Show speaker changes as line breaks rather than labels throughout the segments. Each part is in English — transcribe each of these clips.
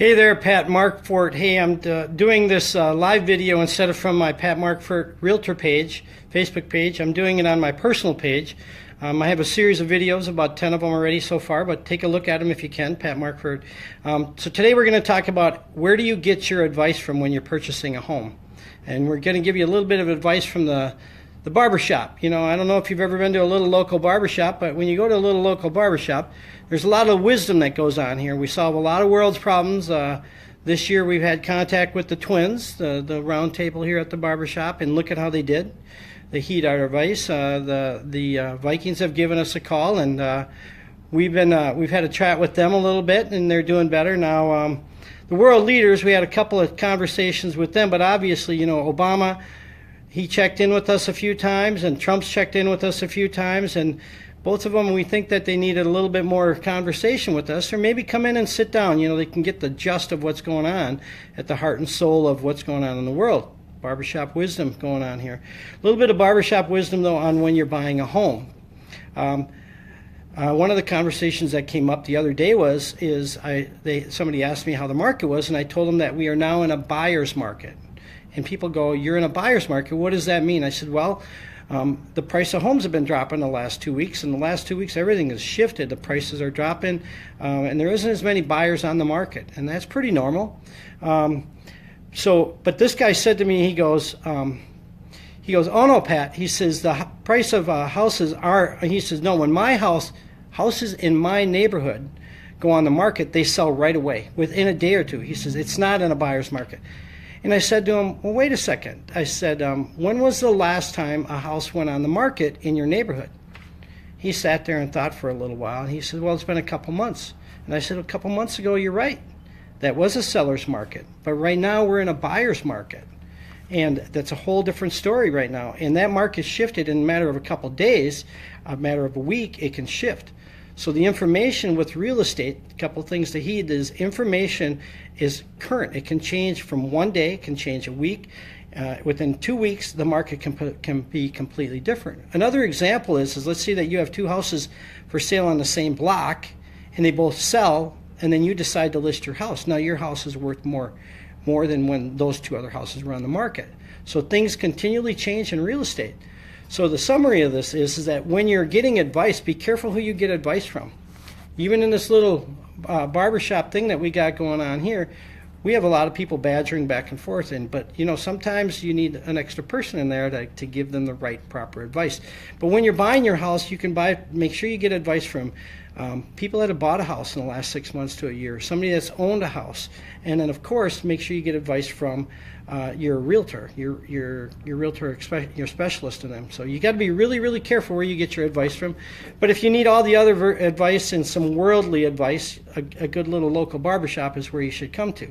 Hey there, Pat Markfort. Hey, I'm doing this live video instead of from my Pat Markfort Realtor page, Facebook page. I'm doing it on my personal page. I have a series of videos, about 10 of them already so far, but take a look at them if you can, Pat Markfort. So today we're going to talk about where do you get your advice from when you're purchasing a home. And we're going to give you a little bit of advice from the barber shop. You know, I don't know if you've ever been to a little local barber shop, but when you go to a little local barber shop, there's a lot of wisdom that goes on here. We solve a lot of world's problems. This year we've had contact with the twins, the round table here at the barber shop, and look at how they did. They heed our advice. The Vikings have given us a call, and we've had a chat with them a little bit, and they're doing better now. The world leaders, we had a couple of conversations with them, but obviously, you know, Obama, he checked in with us a few times, and Trump's checked in with us a few times, and both of them, we think that they needed a little bit more conversation with us, or maybe come in and sit down. You know, they can get the gist of what's going on at the heart and soul of what's going on in the world. Barbershop wisdom going on here. A little bit of barbershop wisdom, though, on when you're buying a home. One of the conversations that came up the other day somebody asked me how the market was, and I told them that we are now in a buyer's market. And people go, "You're in a buyer's market. What does that mean?" I said, well, the price of homes have been dropping the last 2 weeks. In the last 2 weeks, everything has shifted. The prices are dropping, and there isn't as many buyers on the market, and that's pretty normal. But this guy said to me, he goes, "Oh no, Pat," he says, "the price of houses are," he says, "no, when my houses in my neighborhood go on the market, they sell right away, within a day or two." He says, "It's not in a buyer's market." And I said to him, "Well, wait a second." I said, "When was the last time a house went on the market in your neighborhood?" He sat there and thought for a little while, and he said, "Well, it's been a couple months." And I said, "A couple months ago, you're right. That was a seller's market. But right now, we're in a buyer's market. And that's a whole different story right now. And that market shifted in a matter of a couple days, a matter of a week, it can shift. So the information with real estate, a couple things to heed is information is current. It can change from one day, it can change a week. Within 2 weeks, the market can be completely different. Another example is let's say that you have two houses for sale on the same block, and they both sell, and then you decide to list your house. Now your house is worth more than when those two other houses were on the market. So things continually change in real estate. So the summary of this is that when you're getting advice, be careful who you get advice from. Even in this little barbershop thing that we got going on here, we have a lot of people badgering back and forth. But you know, sometimes you need an extra person in there to give them the right, proper advice. But when you're buying your house, you can make sure you get advice from people that have bought a house in the last 6 months to a year, somebody that's owned a house, and then of course make sure you get advice from your realtor, your realtor, your specialist in them. So you got to be really, really careful where you get your advice from. But if you need all the other advice and some worldly advice, a good little local barbershop is where you should come to.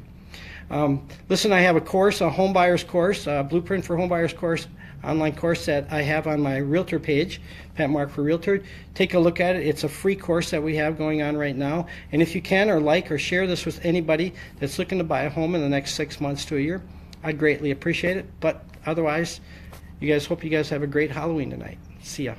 Listen, I have a course, a home buyers course, a blueprint for home buyers course, online course that I have on my realtor page, Pat Mark for Realtor. Take a look at it. It's a free course that we have going on right now. And if you can, or like or share this with anybody that's looking to buy a home in the next 6 months to a year, I'd greatly appreciate it. But otherwise, hope you guys have a great Halloween tonight. See ya.